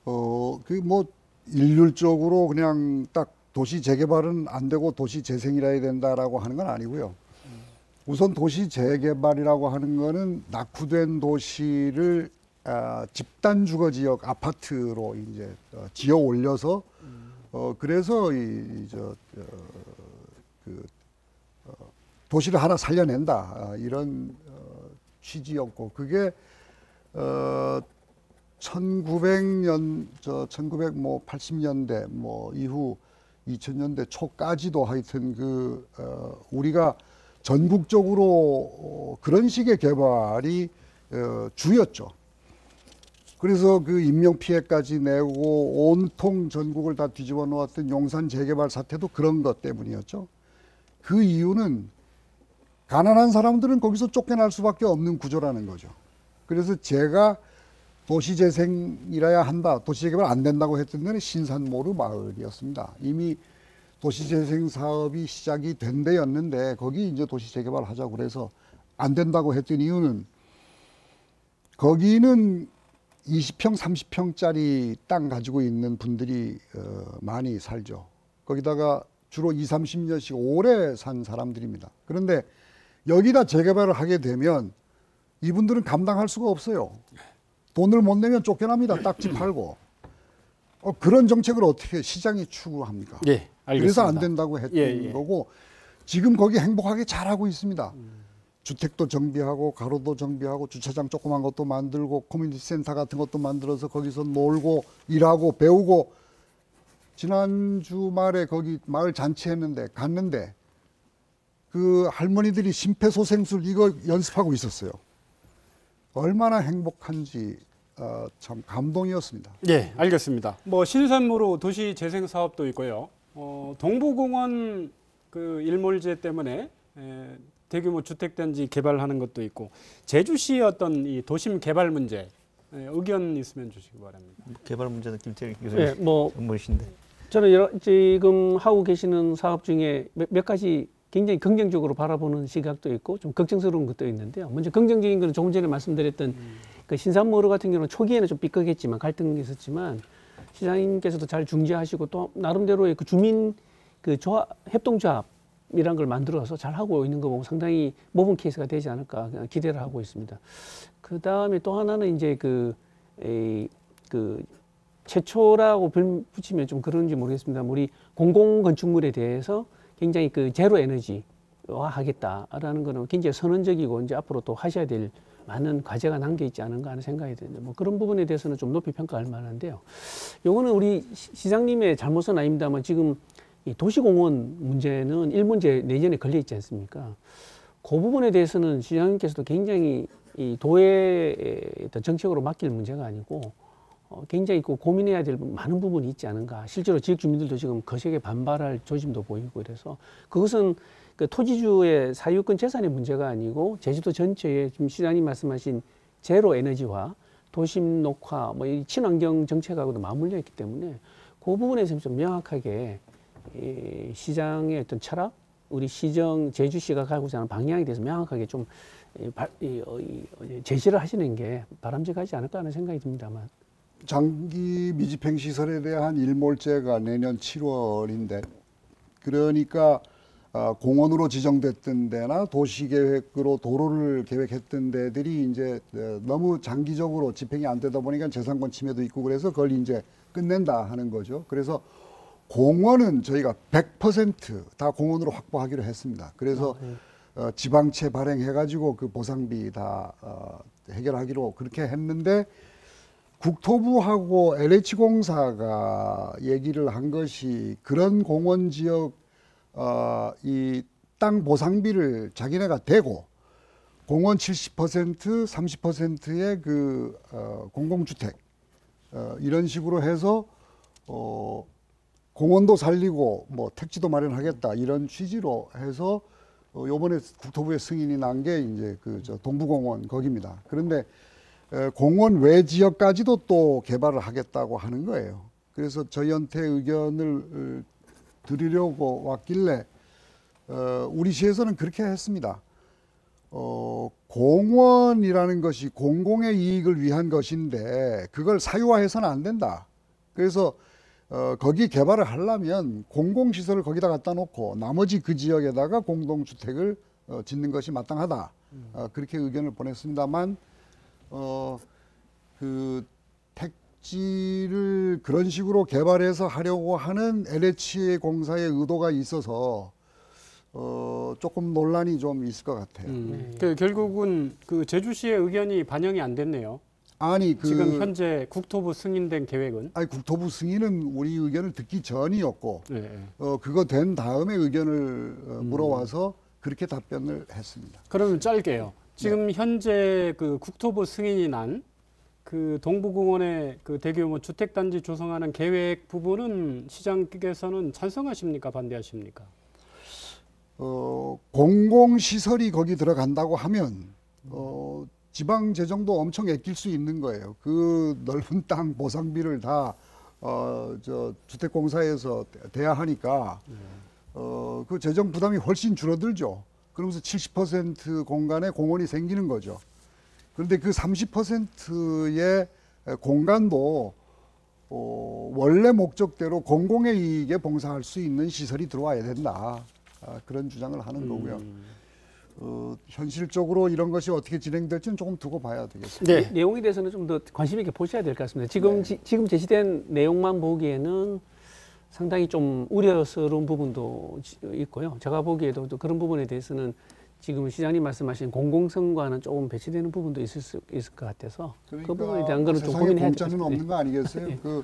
그 뭐 일률적으로 그냥 딱 도시 재개발은 안 되고 도시 재생이라 해야 된다라고 하는 건 아니고요. 우선 도시 재개발이라고 하는 거는 낙후된 도시를 집단 주거 지역 아파트로 이제 지어 올려서 그래서 도시를 하나 살려낸다 이런 취지였고 그게 1980년대 뭐 이후 2000년대 초까지도 하여튼 우리가 전국적으로 그런 식의 개발이 주였죠. 그래서 그 인명 피해까지 내고 온통 전국을 다 뒤집어 놓았던 용산 재개발 사태도 그런 것 때문이었죠. 그 이유는 가난한 사람들은 거기서 쫓겨날 수밖에 없는 구조라는 거죠. 그래서 제가 도시재생이라야 한다, 도시재개발 안 된다고 했던 데는 신산모르 마을이었습니다. 이미 도시재생 사업이 시작이 된 데였는데 거기 이제 도시재개발 하자고 그래서 안 된다고 했던 이유는 거기는 20평, 30평짜리 땅 가지고 있는 분들이 많이 살죠. 거기다가 주로 20, 30년씩 오래 산 사람들입니다. 그런데 여기다 재개발을 하게 되면 이분들은 감당할 수가 없어요. 돈을 못 내면 쫓겨납니다. 딱지 팔고. 그런 정책을 어떻게 시장이 추구합니까? 예, 알겠습니다. 그래서 안 된다고 했던 거고 지금 거기 행복하게 잘하고 있습니다. 주택도 정비하고 가로도 정비하고 주차장 조그만 것도 만들고 커뮤니티 센터 같은 것도 만들어서 거기서 놀고 일하고 배우고 지난 주말에 거기 마을 잔치했는데 갔는데 그 할머니들이 심폐소생술 이거 연습하고 있었어요. 얼마나 행복한지 참 감동이었습니다. 예, 알겠습니다. 뭐 신산모로 도시 재생 사업도 있고요. 동부공원 그 일몰제 때문에 대규모 주택단지 개발하는 것도 있고 제주시의 어떤 이 도심 개발 문제 의견 있으면 주시기 바랍니다. 개발 문제는 김태일 교수님 전문이신데. 저는 지금 하고 계시는 사업 중에 몇 가지 굉장히 긍정적으로 바라보는 시각도 있고 좀 걱정스러운 것도 있는데요. 먼저 긍정적인 거는 조금 전에 말씀드렸던 그 신산모르 같은 경우는 초기에는 좀 삐걱했지만 갈등이 있었지만 시장님께서도 잘 중재하시고 또 나름대로의 그 주민 그 협동조합이란 걸 만들어서 잘 하고 있는 거 보고 상당히 모범 케이스가 되지 않을까 기대를 하고 있습니다. 그 다음에 또 하나는 이제 그 최초라고 붙이면 좀 그런지 모르겠습니다. 우리 공공건축물에 대해서 굉장히 그 제로 에너지화 하겠다라는 거는 굉장히 선언적이고 이제 앞으로 또 하셔야 될 많은 과제가 남겨 있지 않은가 하는 생각이 드는데 뭐 그런 부분에 대해서는 좀 높이 평가할 만한데요. 요거는 우리 시장님의 잘못은 아닙니다만 지금 이 도시공원 문제는 1문제 내년에 걸려 있지 않습니까? 그 부분에 대해서는 시장님께서도 굉장히 이 도의 어떤 정책으로 맡길 문제가 아니고 굉장히 고민해야 될 많은 부분이 있지 않은가. 실제로 지역 주민들도 지금 거세게 반발할 조짐도 보이고 이래서 그것은 그 토지주의 사유권 재산의 문제가 아니고 제주도 전체에 지금 시장님 말씀하신 제로 에너지화, 도심 녹화, 뭐 이 친환경 정책하고도 맞물려 있기 때문에 그 부분에서 좀 명확하게 이 시장의 어떤 철학, 우리 시정 제주시가 가고자 하는 방향에 대해서 명확하게 좀 제시를 하시는 게 바람직하지 않을까 하는 생각이 듭니다만. 장기 미집행 시설에 대한 일몰제가 내년 7월인데 그러니까 공원으로 지정됐던 데나 도시계획으로 도로를 계획했던 데들이 이제 너무 장기적으로 집행이 안 되다 보니까 재산권 침해도 있고 그래서 그걸 이제 끝낸다 하는 거죠. 그래서 공원은 저희가 100% 다 공원으로 확보하기로 했습니다. 그래서 지방채 발행해가지고 그 보상비 다 해결하기로 그렇게 했는데 국토부하고 LH공사가 얘기를 한 것이 그런 공원 지역 이 땅 보상비를 자기네가 대고 공원 70%, 30%의 그 공공주택 이런 식으로 해서 공원도 살리고 뭐 택지도 마련하겠다 이런 취지로 해서 요번에 국토부의 승인이 난 게 이제 그 저 동부공원 거기입니다. 그런데 공원 외 지역까지도 또 개발을 하겠다고 하는 거예요. 그래서 저희한테 의견을 드리려고 왔길래 우리 시에서는 그렇게 했습니다. 공원이라는 것이 공공의 이익을 위한 것인데 그걸 사유화해서는 안 된다. 그래서 거기 개발을 하려면 공공시설을 거기다 갖다 놓고 나머지 그 지역에다가 공동주택을 짓는 것이 마땅하다. 그렇게 의견을 보냈습니다만 그 택지를 그런 식으로 개발해서 하려고 하는 LH공사의 의도가 있어서 조금 논란이 좀 있을 것 같아요. 그 결국은 그 제주시의 의견이 반영이 안 됐네요. 아니 지금 현재 국토부 승인된 계획은? 아니 국토부 승인은 우리 의견을 듣기 전이었고 네. 그거 된 다음에 의견을 물어와서 그렇게 답변을 했습니다. 그러면 짧게요. 지금 현재 그 국토부 승인이 난 그 동부공원의 그 대규모 주택단지 조성하는 계획 부분은 시장께서는 찬성하십니까? 반대하십니까? 공공시설이 거기 들어간다고 하면 지방 재정도 엄청 아낄 수 있는 거예요. 그 넓은 땅 보상비를 다 저 주택공사에서 대야 하니까 그 재정 부담이 훨씬 줄어들죠. 그러면서 70% 공간에 공원이 생기는 거죠. 그런데 그 30%의 공간도 원래 목적대로 공공의 이익에 봉사할 수 있는 시설이 들어와야 된다. 그런 주장을 하는 거고요. 현실적으로 이런 것이 어떻게 진행될지는 조금 두고 봐야 되겠습니다. 네. 내용에 대해서는 좀 더 관심 있게 보셔야 될 것 같습니다. 지금 지금 제시된 내용만 보기에는 상당히 좀 우려스러운 부분도 있고요. 제가 보기에도 또 그런 부분에 대해서는 지금 시장님 말씀하신 공공성과는 조금 배치되는 부분도 있을 것 같아서 그러니까 그 부분에 대한 거는 좀 세상에 고민해야 될 것 공짜는 같습니다. 없는 거 아니겠어요? 그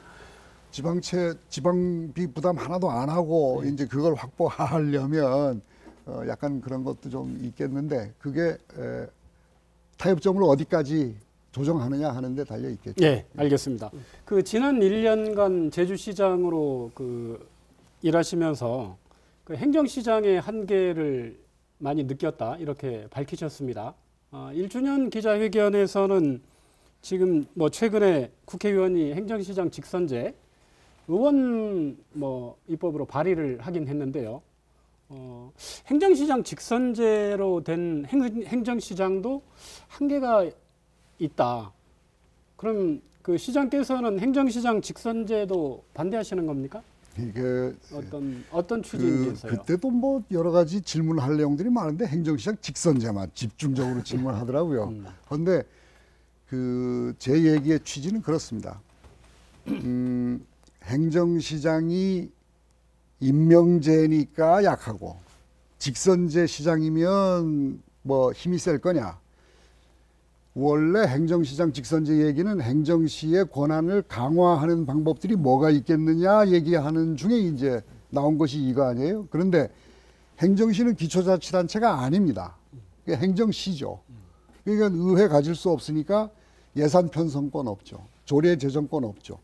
지방비 부담 하나도 안 하고 이제 그걸 확보하려면 약간 그런 것도 좀 있겠는데 그게 타협점을 어디까지 조정하느냐 하는 데 달려 있겠죠. 네, 알겠습니다. 그 지난 1년간 제주시장으로 그 일하시면서 그 행정시장의 한계를 많이 느꼈다 이렇게 밝히셨습니다. 1주년 기자회견에서는 지금 뭐 최근에 국회의원이 행정시장 직선제 의원 뭐 입법으로 발의를 하긴 했는데요. 행정시장 직선제로 된 행정시장도 한계가 있다. 그럼 그 시장께서는 행정시장 직선제도 반대하시는 겁니까? 이게 어떤 취지인지에서요? 그때도 뭐 여러 가지 질문할 내용들이 많은데 행정시장 직선제만 집중적으로 질문하더라고요. 그런데 그 제 얘기의 취지는 그렇습니다. 행정시장이 임명제니까 약하고 직선제 시장이면 뭐 힘이 셀 거냐. 원래 행정시장 직선제 얘기는 행정시의 권한을 강화하는 방법들이 뭐가 있겠느냐 얘기하는 중에 이제 나온 것이 이거 아니에요. 그런데 행정시는 기초자치단체가 아닙니다. 행정시죠. 그러니까 의회 가질 수 없으니까 예산 편성권 없죠. 조례 제정권 없죠.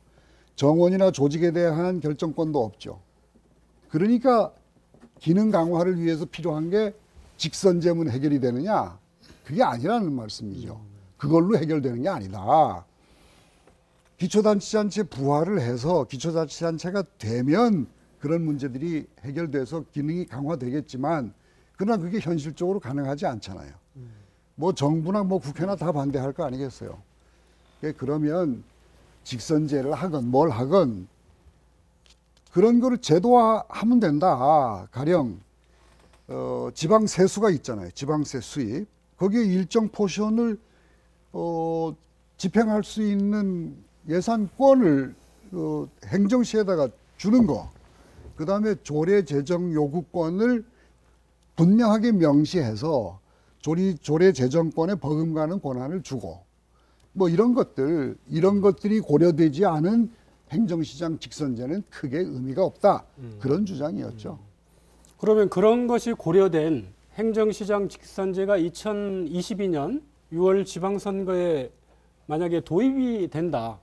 정원이나 조직에 대한 결정권도 없죠. 그러니까 기능 강화를 위해서 필요한 게 직선제문 해결이 되느냐? 그게 아니라는 말씀이죠. 그걸로 해결되는 게 아니다. 기초자치단체 부활을 해서 기초자치단체가 되면 그런 문제들이 해결돼서 기능이 강화되겠지만 그러나 그게 현실적으로 가능하지 않잖아요. 뭐 정부나 뭐 국회나 다 반대할 거 아니겠어요. 그러면 직선제를 하건 뭘 하건 그런 거를 제도화하면 된다. 가령 지방 세수가 있잖아요. 지방세 수입. 거기에 일정 포션을 집행할 수 있는 예산권을 행정시에다가 주는 거. 그다음에 조례 제정 요구권을 분명하게 명시해서 조례 제정권에 버금가는 권한을 주고 뭐 이런 것들이 고려되지 않은 행정시장 직선제는 크게 의미가 없다. 그런 주장이었죠. 그러면 그런 것이 고려된 행정시장 직선제가 2022년 6월 지방선거에 만약에 도입이 된다.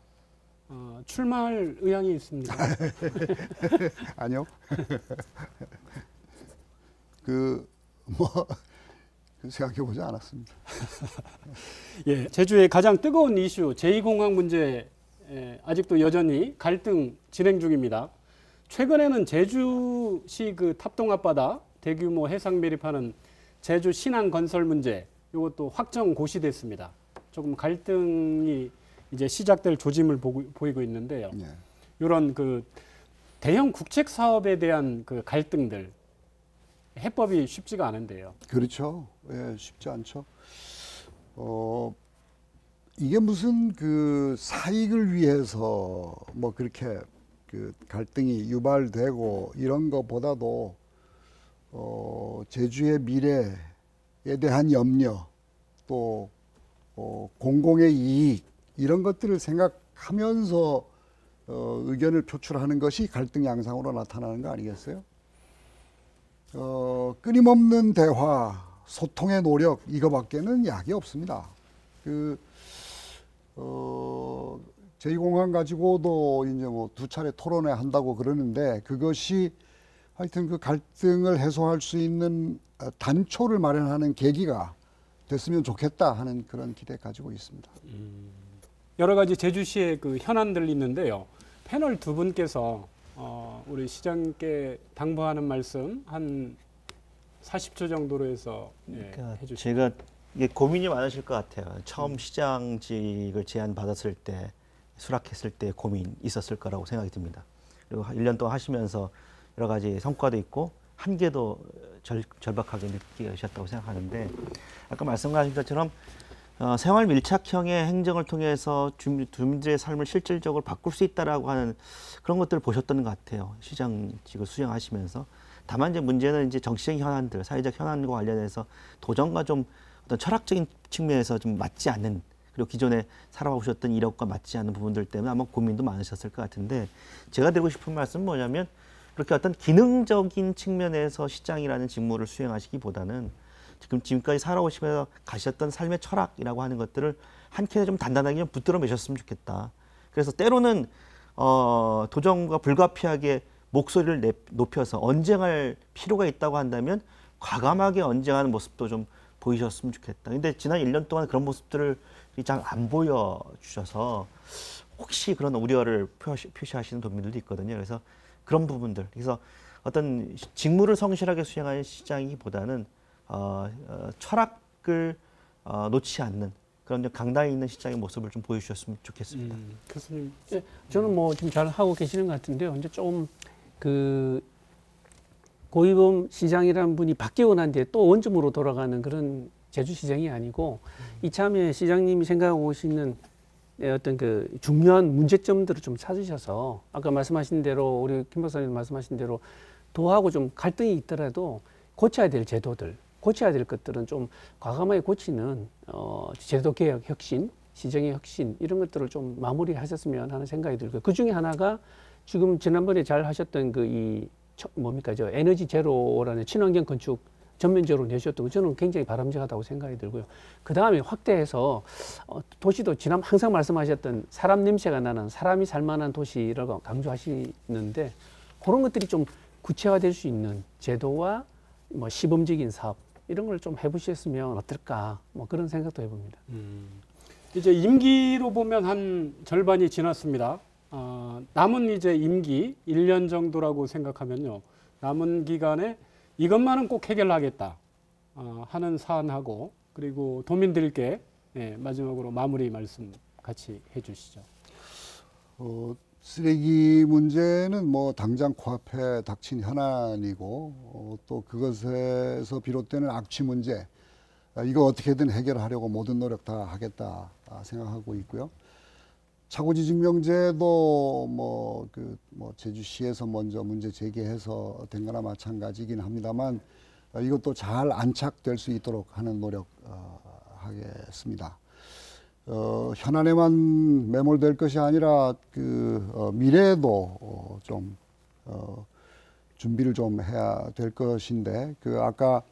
출마할 의향이 있습니다. 아니요. 생각해보지 않았습니다. 예, 제주의 가장 뜨거운 이슈 제2공항 문제 아직도 여전히 갈등 진행 중입니다. 최근에는 제주시 그 탑동 앞바다 대규모 해상 매립하는 제주 신항 건설 문제 이것도 확정 고시됐습니다. 조금 갈등이 이제 시작될 조짐을 보이고 있는데요. 예. 이런 그 대형 국책 사업에 대한 그 갈등들 해법이 쉽지가 않은데요. 그렇죠. 예, 쉽지 않죠. 이게 무슨 그 사익을 위해서 뭐 그렇게 그 갈등이 유발되고 이런 것보다도 제주의 미래에 대한 염려 또 공공의 이익 이런 것들을 생각하면서 의견을 표출하는 것이 갈등 양상으로 나타나는 거 아니겠어요? 끊임없는 대화, 소통의 노력 이거밖에는 약이 없습니다. 제2공항 가지고도 이제 뭐 2차례 토론회 한다고 그러는데 그것이 하여튼 그 갈등을 해소할 수 있는 단초를 마련하는 계기가 됐으면 좋겠다 하는 그런 기대 가지고 있습니다. 여러 가지 제주시의 그 현안들 있는데요. 패널 두 분께서 우리 시장께 당부하는 말씀 한 40초 정도로 해서 그러니까 해주시죠. 제가 이게 고민이 많으실 것 같아요. 처음 시장직을 제안받았을 때 수락했을 때 고민 있었을 거라고 생각이 듭니다. 그리고 1년 동안 하시면서 여러 가지 성과도 있고 한계도 절박하게 느끼셨다고 생각하는데 아까 말씀하신 것처럼 생활 밀착형의 행정을 통해서 주민들의 삶을 실질적으로 바꿀 수 있다라고 하는 그런 것들을 보셨던 것 같아요. 시장직을 수행하시면서. 다만 이제 문제는 이제 정치적인 현안들, 사회적 현안과 관련해서 도전과 좀 어떤 철학적인 측면에서 좀 맞지 않는 그리고 기존에 살아오셨던 이력과 맞지 않는 부분들 때문에 아마 고민도 많으셨을 것 같은데 제가 드리고 싶은 말씀은 뭐냐면 그렇게 어떤 기능적인 측면에서 시장이라는 직무를 수행하시기보다는 지금까지 살아오시면서 가셨던 삶의 철학이라고 하는 것들을 한 캔에 좀 단단하게 좀 붙들어 매셨으면 좋겠다. 그래서 때로는 도전과 불가피하게 목소리를 높여서 언쟁할 필요가 있다고 한다면 과감하게 언쟁하는 모습도 좀 보이셨으면 좋겠다. 근데 지난 1년 동안 그런 모습들을 잘 안 보여주셔서 혹시 그런 우려를 표시하시는 도민들도 있거든요. 그래서 그런 부분들. 그래서 어떤 직무를 성실하게 수행하는 시장이기보다는 철학을 놓지 않는 그런 강단에 있는 시장의 모습을 좀 보여주셨으면 좋겠습니다. 교수님. 예, 저는 뭐 지금 잘 하고 계시는 것 같은데요. 이제 좀 그 고위범 시장이라는 분이 바뀌고 난 뒤에 또 원점으로 돌아가는 그런 제주시장이 아니고 이참에 시장님이 생각하고 계시는 어떤 그 중요한 문제점들을 좀 찾으셔서 아까 말씀하신 대로 우리 김 박사님 말씀하신 대로 도하고 좀 갈등이 있더라도 고쳐야 될 제도들, 고쳐야 될 것들은 좀 과감하게 고치는 제도 개혁 혁신, 시정의 혁신 이런 것들을 좀 마무리하셨으면 하는 생각이 들고요. 그 중에 하나가 지금 지난번에 잘 하셨던 저 에너지 제로라는 친환경 건축 전면적으로 내셨던 거 저는 굉장히 바람직하다고 생각이 들고요. 그 다음에 확대해서 도시도 항상 말씀하셨던 사람 냄새가 나는 사람이 살만한 도시라고 강조하시는데 그런 것들이 좀 구체화될 수 있는 제도와 뭐 시범적인 사업 이런 걸 좀 해보셨으면 어떨까 뭐 그런 생각도 해봅니다. 이제 임기로 보면 한 절반이 지났습니다. 남은 이제 임기 1년 정도라고 생각하면요. 남은 기간에 이것만은 꼭 해결하겠다 하는 사안하고 그리고 도민들께 마지막으로 마무리 말씀 같이 해주시죠. 쓰레기 문제는 뭐 당장 코앞에 닥친 현안이고 또 그것에서 비롯되는 악취 문제 이거 어떻게든 해결하려고 모든 노력 다 하겠다 생각하고 있고요. 차고지 증명제도 뭐 제주시에서 먼저 문제 제기해서 된 거나 마찬가지긴 합니다만 이것도 잘 안착될 수 있도록 하는 노력 하겠습니다. 현안에만 매몰될 것이 아니라 미래에도 좀 준비를 좀 해야 될 것인데 아까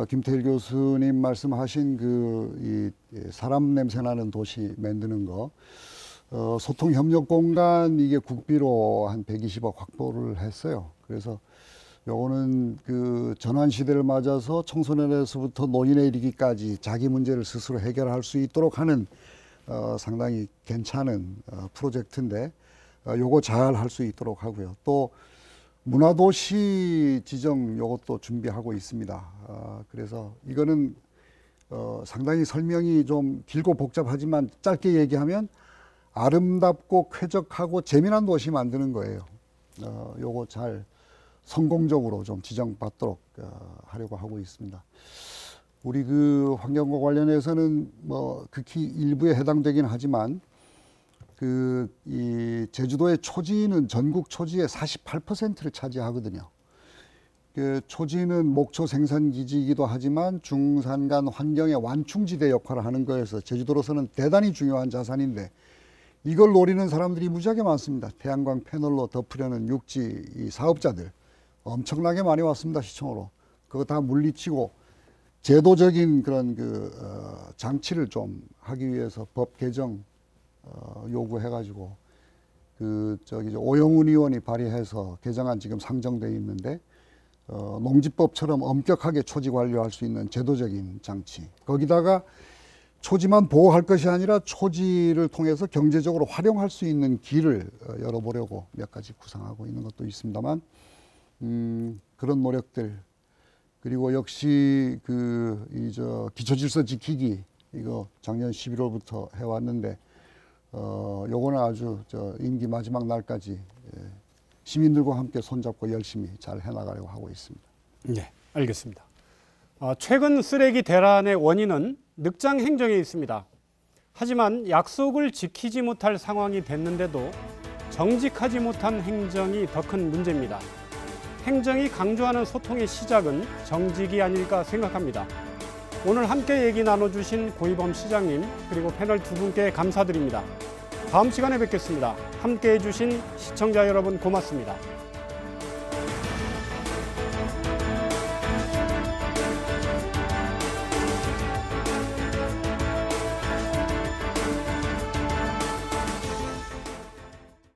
김태일 교수님 말씀하신 이 사람 냄새 나는 도시 만드는 거 소통 협력 공간 이게 국비로 한 120억 확보를 했어요. 그래서 요거는 전환 시대를 맞아서 청소년에서부터 노인에 이르기까지 자기 문제를 스스로 해결할 수 있도록 하는 상당히 괜찮은 프로젝트인데 요거 잘 할 수 있도록 하고요. 또 문화도시 지정 요것도 준비하고 있습니다. 그래서 이거는 상당히 설명이 좀 길고 복잡하지만 짧게 얘기하면 아름답고 쾌적하고 재미난 도시 만드는 거예요. 요거 잘 성공적으로 좀 지정받도록 하려고 하고 있습니다. 우리 환경과 관련해서는 극히 일부에 해당되긴 하지만 이 제주도의 초지는 전국 초지의 48%를 차지하거든요. 초지는 목초 생산기지이기도 하지만 중산간 환경의 완충지대 역할을 하는 거여서 제주도로서는 대단히 중요한 자산인데 이걸 노리는 사람들이 무지하게 많습니다. 태양광 패널로 덮으려는 육지 이 사업자들 엄청나게 많이 왔습니다. 시청으로. 그거 다 물리치고 제도적인 그런 장치를 좀 하기 위해서 법 개정 요구해가지고 오영훈 의원이 발의해서 개정안 지금 상정돼 있는데 농지법처럼 엄격하게 초지 관리할 수 있는 제도적인 장치. 거기다가 초지만 보호할 것이 아니라 초지를 통해서 경제적으로 활용할 수 있는 길을 열어보려고 몇 가지 구상하고 있는 것도 있습니다만 그런 노력들 그리고 역시 기초질서 지키기 이거 작년 11월부터 해왔는데 요거는 아주 임기 마지막 날까지 시민들과 함께 손잡고 열심히 잘 해나가려고 하고 있습니다. 네, 알겠습니다. 최근 쓰레기 대란의 원인은 늑장 행정에 있습니다. 하지만 약속을 지키지 못할 상황이 됐는데도 정직하지 못한 행정이 더 큰 문제입니다. 행정이 강조하는 소통의 시작은 정직이 아닐까 생각합니다. 오늘 함께 얘기 나눠주신 고이범 시장님 그리고 패널 두 분께 감사드립니다. 다음 시간에 뵙겠습니다. 함께해 주신 시청자 여러분 고맙습니다.